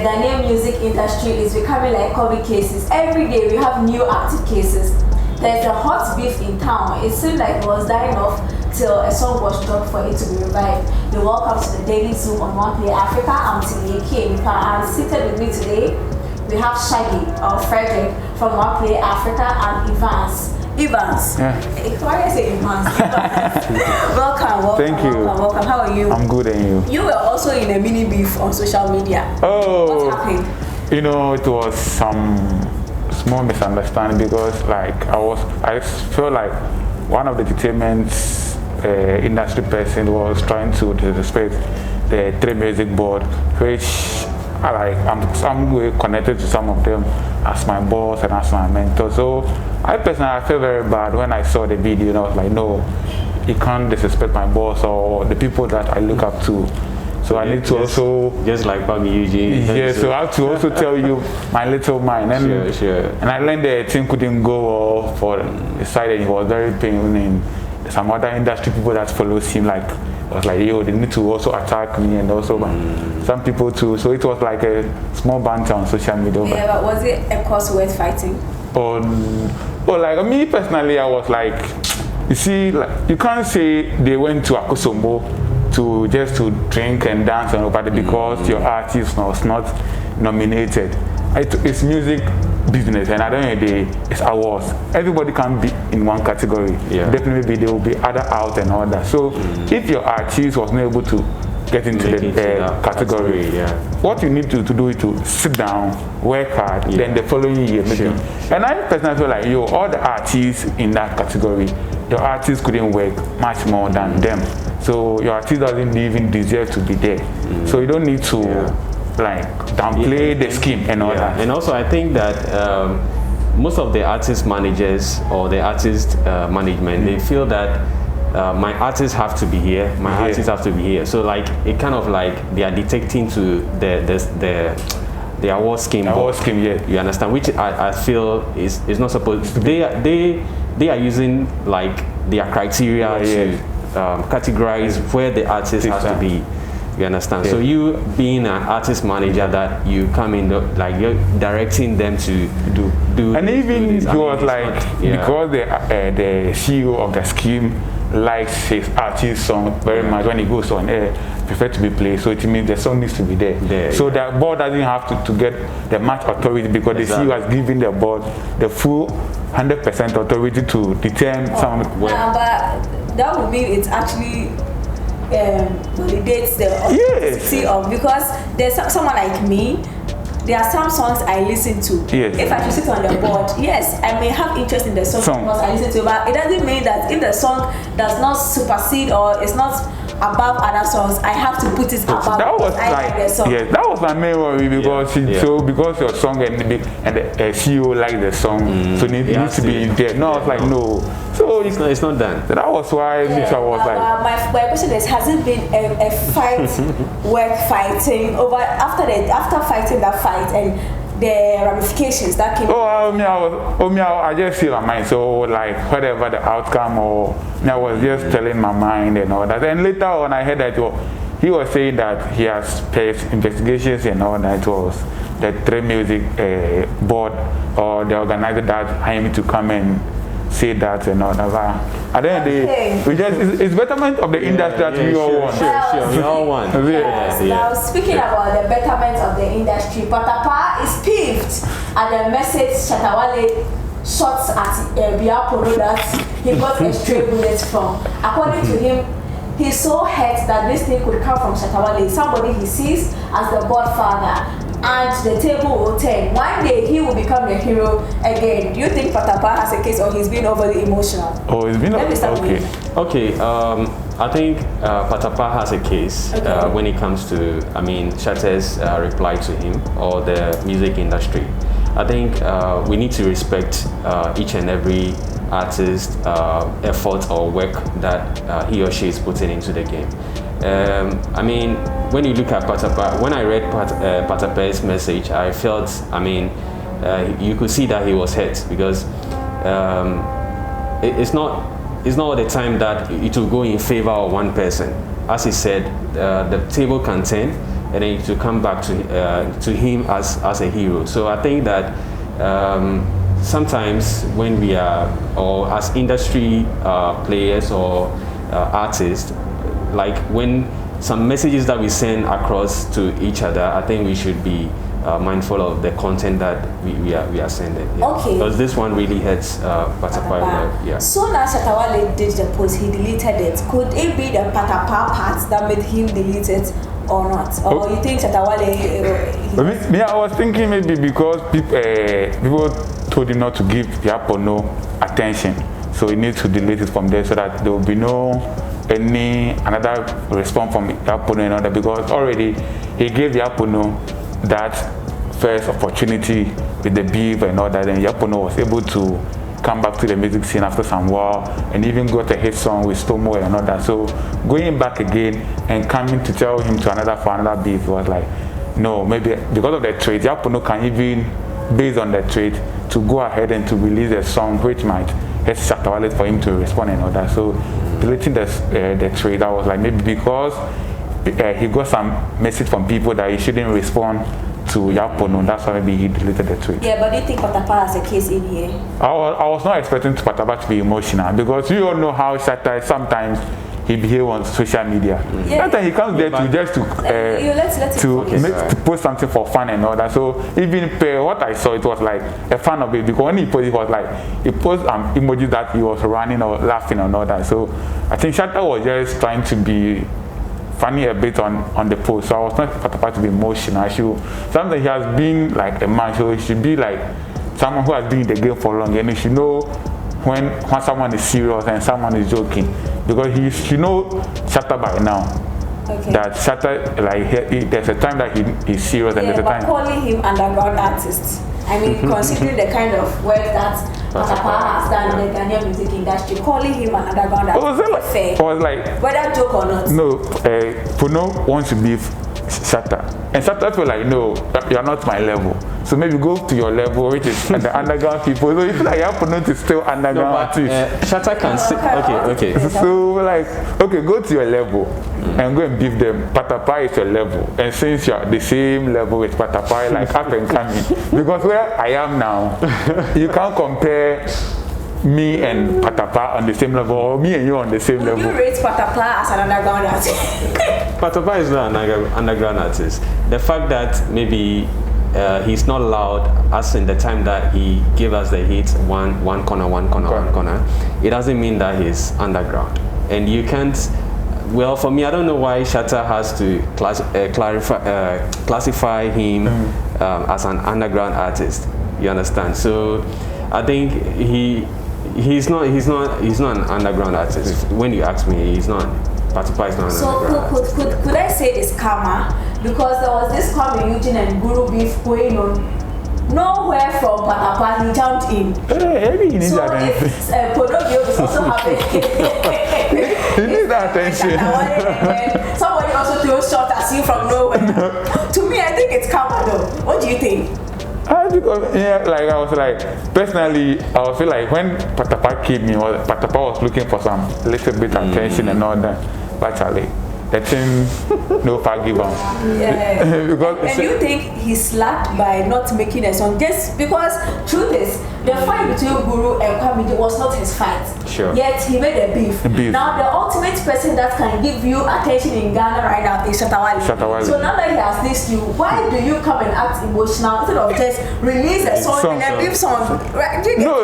Ghanaian music industry is becoming like COVID cases. Every day we have new active cases. There's a hot beef in town. It seemed like it was dying off till a song was dropped for it to be revived. You're welcome to the Daily Zoom on OneplayAfrica. I'm Kuami Eugene, and seated with me today, we have Shaggy or Frederick from OneplayAfrica and Evans. Yeah. Why I say Evans? Welcome. Thank you. Welcome. How are you? I'm good, and you? You were also in a mini beef on social media. Oh. What happened? You know, it was some small misunderstanding because, like, I feel like one of the entertainment industry person was trying to disrespect the Three Music Board, which I'm connected to some of them as my boss and as my mentor. So I personally feel very bad when I saw the video, and I was like, no, you can't disrespect my boss or the people that I look up to. So I need to also just like Kuami Eugene. Yeah, so I have to also tell you my little mind. And, sure. And I learned the team couldn't go well for the side, and it was very painful. And some other industry people that follows him was like, yo, they need to also attack me, and also some people too. So it was like a small banter on social media. Yeah, but was it a cause worth fighting? Oh, like me personally, I was like, you see, like, you can't say they went to Akosombo to drink and dance and nobody because your artist was not nominated. It's music business, and at the end of the day, it's awards. Everybody can be in one category. Yeah. Definitely there will be other out and all that. So if your artist was not able to get into the category, what you need to do is to sit down, work hard, then the following year maybe. And I personally feel like, yo, all the artists in that category, your artists couldn't work much more than them. So your artist doesn't even deserve to be there. So you don't need to like downplay the scheme and all that. And also I think that most of the artist managers or the artist management, they feel that my artists have to be here, my artists have to be here. So like it kind of like they are dictating to the award scheme. You understand? Which I feel is not supposed. They are using like their criteria to categorize where the artist has to be. You understand? So you being an artist manager, that you come in like you're directing them to do. And even it was like because the CEO of the scheme likes his artist song very much, when he goes on air, prefer to be played. So it means the song needs to be there. So the board doesn't have to get the much authority because the CEO has given the board the full 100% authority to determine some. But that would mean it's actually validates the authenticity of, because there's someone like me. There are some songs I listen to. If I should sit on the board, yes, I may have interest in the song because I listen to, but it doesn't mean that if the song does not supersede or is not above other songs, I have to put it above. That was like the song. Yes, that was my main worry because so because your song and the CEO like the song, so it needs to be there. No, I was like no. So it's not done. That was why I was like. My question is, has it been a fight worth fighting over after fighting that fight and the ramifications that came? I just feel my mind. So like whatever the outcome, I was just telling my mind and all that. And later on, I heard that he was saying that he has faced investigations and all that. It was the Three Music Board or the organizer that hired me to come and say that and all that. At the end of the day, it's betterment of the industry that we all want. We all want. Now, speaking about the betterment of the industry, Patapaa is peeved at the message Shatta Wale shots at Biaporo that he got a stray bullet from. According to him, he's so hurt that this thing could come from Shatta Wale, somebody he sees as the godfather. And the table will turn. One day he will become the hero again. Do you think Patapaa has a case, or he's been overly emotional? He's been okay. I think Patapaa has a case when it comes to, Shatta's reply to him or the music industry. I think we need to respect each and every artist effort or work that he or she is putting into the game. When you look at Patapaa, when I read Patapaa's message, I felt, you could see that he was hurt because it's not all the time that it will go in favor of one person. As he said, the table can turn and then to come back to him as a hero. So I think that sometimes when we are, or as industry players or artists, like when some messages that we send across to each other, I think we should be mindful of the content that we are sending. Yeah. Okay. Because this one really hurts Patapaa. Yeah. So now Shatta Wale did the post, he deleted it. Could it be the Patapaa part that made him delete it or not? Or you think Shatta Wale... I was thinking maybe because people told him not to give Yapo attention. So he needs to delete it from there so that there will be another response from Yapo and other, because already he gave Yapo that first opportunity with the beef and all that, and Yapo was able to come back to the music scene after some while and even got a hit song with Stomo and all that. So going back again and coming to tell him for another beef was like, no, maybe because of the trade, Yapo can even, based on the trade, to go ahead and to release a song which might hurt Shatta Wale for him to respond and all that. So deleting the trade, that was like maybe because he got some message from people that he shouldn't respond to Yapo. That's why maybe he deleted the tweet. Yeah, but do you think Patapaa has a case in here? I was not expecting Patapaa to be emotional, because you all know how Shatta sometimes he behaves on social media. Yeah. Sometimes he comes there to just to post something for fun and all that. So even what I saw, it was like a fan of it, because when he posted, it was like he posted emojis that he was running or laughing and all that. So I think Shatta was just trying to be funny a bit on the post. So I was not Patapaa to be emotional. Sometimes he has been like a man, so he should be like someone who has been in the game for long, and he should know when someone is serious and someone is joking, because he should know Shatta by now. Okay. That Shatta, like there's a time that he's serious, and there's a time. Calling him underground artist, I mean, considering the kind of work that Patapaa has done in the Ghanaian music industry, calling him an underground artist fair. I was like, whether joke or not. No, Puno wants to beef Shatta, and Shatta feel like, no, you're not my level. So maybe go to your level, which is the underground people. So you feel like you have Puno to still underground artists. Shatta can say, okay. So like, okay, go to your level and go and beef them. Patapaa is your level, and since you're the same level with Patapaa, like up and coming, because where I am now, you can't compare me and Patapaa on the same level, or me and you on the same level. You rate Patapaa as an underground artist? Patapaa is not an underground artist. The fact that maybe he's not loud, as in the time that he gave us the hits, one corner, it doesn't mean that he's underground. And you can't, well, for me, I don't know why Shatta has to classify him as an underground artist. You understand? So I think he's not an underground artist. When you ask me, he's not. Patapaa is not an underground artist. So could I say this karma? Because there was this Kuami Eugene and Guru beef going on. Nowhere from Patapaa he jumped in. Maybe he needs so attention. If Podogio is also having he needs that attention. Somebody also throws shot at you from nowhere. To me, I think it's karma though. What do you think? Because like I was like, personally, I was feel like when Patapaa came in, Patapaa was looking for some little bit of attention and all that. But Charlie, the thing, no forgive him. Yeah. Because and you think he slacked by not making a song just because truth is the fight between Guru and Kuami was not his fight. Sure. Yet he made a beef. Now the ultimate person that can give you attention in Ghana right now is Shatta Wale. So now that he has this you, why do you come and act emotional instead of just release a song and a beef song? Right? No,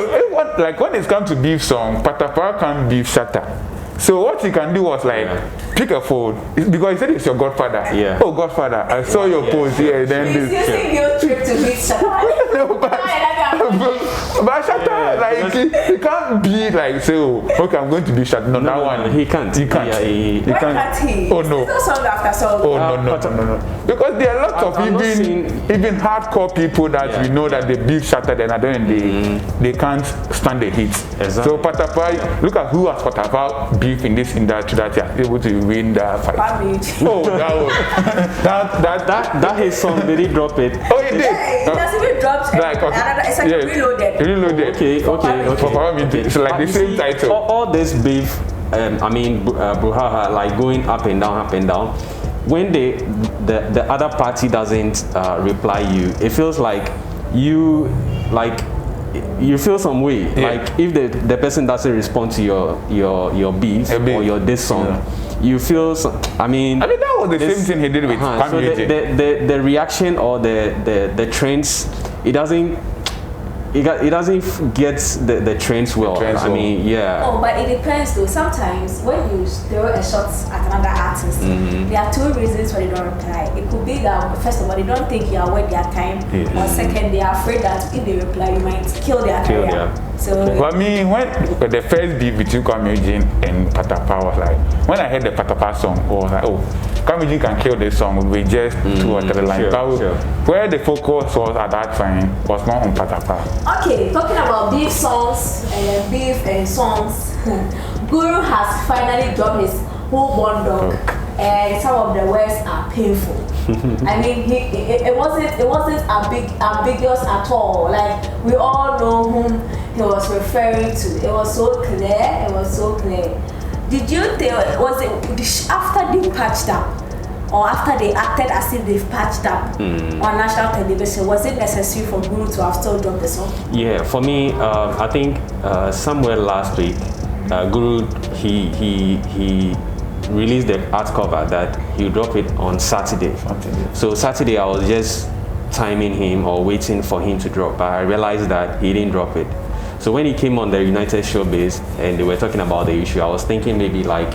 like when it comes to beef song, Patapaa can't beef Shatta. So what he can do was like pick a phone, because he said it's your godfather. Yeah. Oh, godfather, I saw your post here. Then he's using your trip to meet Shatta. No, but Shatta, like he can't be like say, oh, okay, I'm going to be Shatta. No, that one he can't. He can't. Yeah, he can't he? Oh no. It's not song after song. Oh no. Because there are lots of even hardcore people that we know that they beef Shatta, then at the end they can't stand the hits. Exactly. So Patapaa, look at who has Patapaa beef in this industry that are able to win that fight. Oh, that his song, did he drop it? Oh, he did. Yeah, it has even dropped. Like, it's like reloaded. Okay. Okay. It's like the same title. All this beef, Bruhaha, like going up and down. when the other party doesn't reply you, it feels like you feel some way. Like if the person doesn't respond to your beef or your diss song, you feel I mean that was the same thing he did with so the reaction or the trends, it doesn't get the trends well. I mean, Oh, but it depends though. Sometimes when you throw a shot at another artist, there are two reasons why they don't reply. It could be that first of all, they don't think you are worth their time, or second, they are afraid that if they reply, you might kill their career. So, well, I mean, when the first beef between Kuami Eugene and Patapaa was like, when I heard the Patapaa song, I was like, oh, Kuami Eugene can kill this song with just 2 or 3 lines. Where the focus was at that time was more on Patapaa. Okay, talking about beef songs and beef and songs, Guru has finally dropped his whole bundle, and some of the words are painful. I mean, it wasn't ambiguous at all. Like, we all know whom he was referring to. It was so clear. Did you think, was it after they patched up, or after they acted as if they've patched up on national television, was it necessary for Guru to have still dropped the song? Yeah, for me, I think somewhere last week, Guru he released the art cover that he'll drop it on Saturday. So Saturday I was just timing him or waiting for him to drop, but I realized that he didn't drop it. So when he came on the United Showbiz and they were talking about the issue, I was thinking maybe like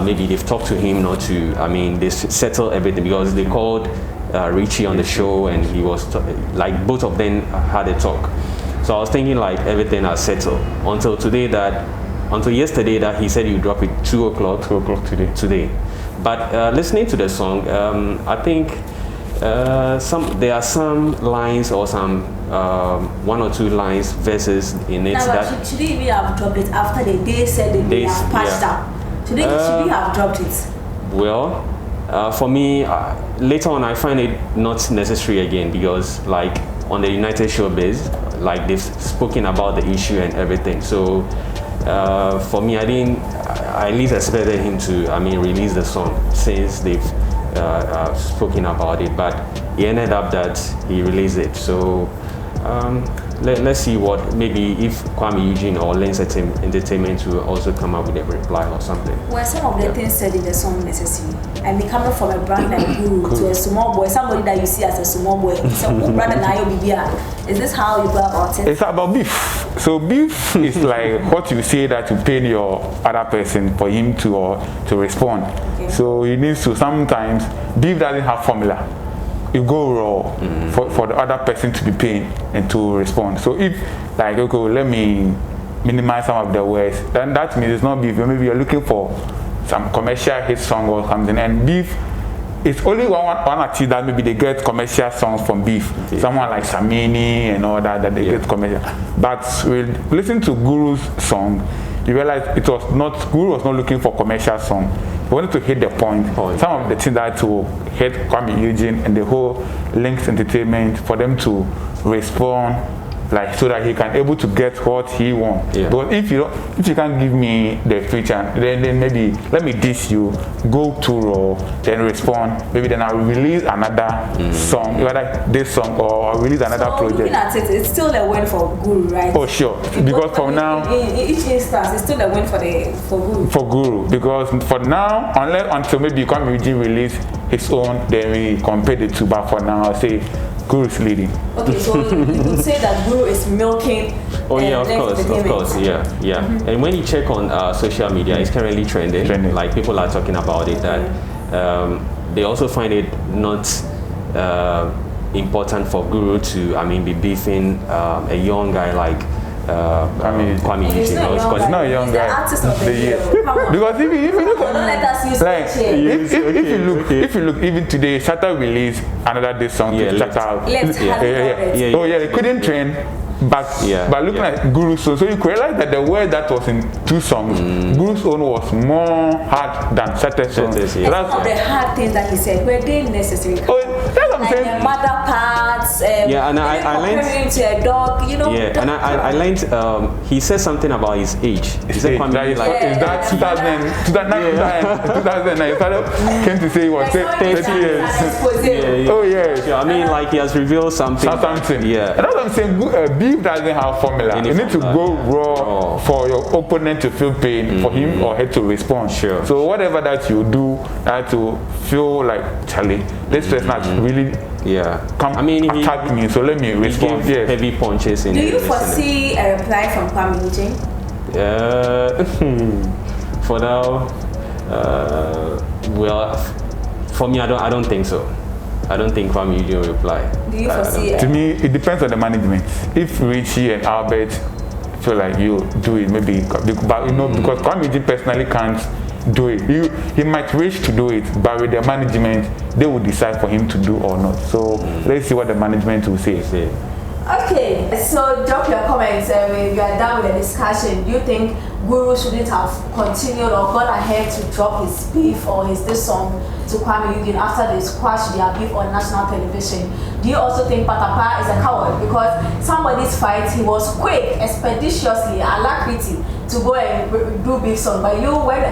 maybe they've talked to him not to, I mean, they settled everything, because they called Richie on the show and he was like both of them had a talk. So I was thinking like everything has settled until yesterday that he said you drop it 2 o'clock today. But listening to the song, I think there are some lines or some 1 or 2 lines, verses in it that should he even have dropped it after they said that they have patched up? Should he have dropped it? Well, for me, later on I find it not necessary again, because like on the United Showbiz, like they've spoken about the issue and everything. So for me, I at least expected him to, I mean, release the song since they've spoken about it, but he ended up that he released it. So let's see what, maybe if Kuami Eugene or Lens Entertainment will also come up with a reply or something. Well, some of the things said in the song necessary. I mean, coming from a brand like Guru to a small boy, somebody that you see as a small boy, so brother Nayo Bibia, is this how you go about it? It's about beef. So beef is like what you say that you pay your other person for him to respond. Okay. So he needs to, sometimes beef doesn't have formula. You go raw for the other person to be paying and to respond. So if like, okay, let me minimize some of the words, then that means it's not beef. Maybe you're looking for some commercial hit song or something, and beef, it's only one artist that maybe they get commercial songs from beef. Okay. Someone like Samini and all that they get commercial. But with listen to Guru's song, you realize Guru was not looking for commercial song. He wanted to hit the point. Some of the things that to hit Kuami Eugene and the whole Links Entertainment, for them to respond, like, so that he can able to get what he wants. Yeah. Because if you can't give me the feature, then maybe let me diss you, go to raw, then respond. Maybe then I'll release another song, whether this song or I'll release another project. Looking at it, it's still a win for Guru, right? Oh sure, because for now, in each instance, it's still a win for Guru. For Guru, because for now, until maybe Kuami Eugene release his own, then we compare the two. But for now, I'll say Guru is leading. Okay, so you could say that Guru is milking. Oh yeah, of course, yeah. And when you check on social media, it's currently trending. Like, people are talking about it, that they also find it not important for Guru to, I mean, be beefing a young guy like Kuami Eugene. He's not a young guy. Artist of the year. Because if you look, don't let us use like, if you look, even today, Shatta released another diss song to Shatta. Oh yeah, it couldn't trend. But looking at Guru's song, so you could realize that the word that was in 2 songs, Guru's own was more hard than Shatta's song. Some of the hard things that he said, were they necessary? Oh, that's what I'm like saying. the mother parts. Yeah, and I learned comparing to a dog, you know. Yeah, and I learned. He said something about his age. He said, Is that 2009? He came to say he was 30 years. Oh yeah. Yeah, I mean, like he has revealed something. Yeah. And that's what I'm saying. Beef doesn't have formula. You need to go raw for your opponent to feel pain, for him or her to respond. Sure. So whatever that you do, that to feel like Charlie, this person has really attack me. So let me respond. Yes. Heavy punches. Do you foresee a reply from Kuami Eugene? For now, well, for me, I don't think so. I don't think Kuami Eugene will reply. Do you foresee it? To me, it depends on the management. If Richie and Albert feel like you do it, maybe, but because Kuami Eugene personally can't do it. He might wish to do it, but with the management, they will decide for him to do or not. So let's see what the management will say. Okay, so drop your comments if you are done with the discussion. Do you think Guru shouldn't have continued or gone ahead to drop his beef or this song to Kuami Eugene after they squashed their beef on national television? Do you also think Patapaa is a coward because somebody's fight, he was quick, expeditiously, alacrity to go and do beef song, but you, when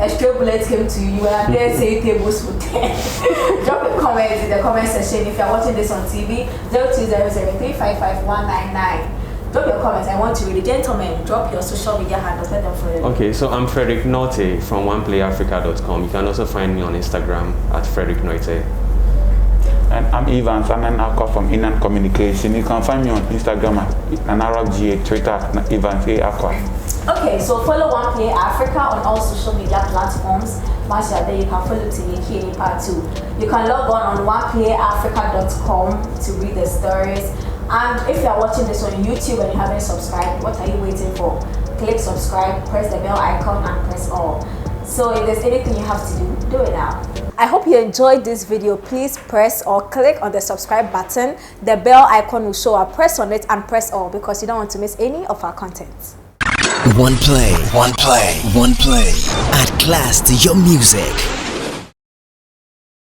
a stray bullet came to you, you were there saying tables for 10. Drop a comment in the comment section if you are watching this on TV. 0200355199. Drop your comments. I want to read it. Gentlemen, drop your social media handles. Let them follow you. Okay, so I'm Frederick Noite from OneplayAfrica.com. You can also find me on Instagram at Frederick Noite. And I'm Evans, I'm an actor from Inan Communication. You can find me on Instagram at AnArabGA, Twitter at Evans A Aqua. Okay, so follow Oneplay Africa on all social media platforms. Once you are there, you can follow Eugene Part 2. You can log on OneplayAfrica.com to read the stories. And if you are watching this on YouTube and you haven't subscribed, what are you waiting for? Click subscribe, press the bell icon and press all. So if there's anything you have to do it now. I hope you enjoyed this video. Please press or click on the subscribe button. The bell icon will show up. Press on it and press all because you don't want to miss any of our content. Oneplay. Add class to your music.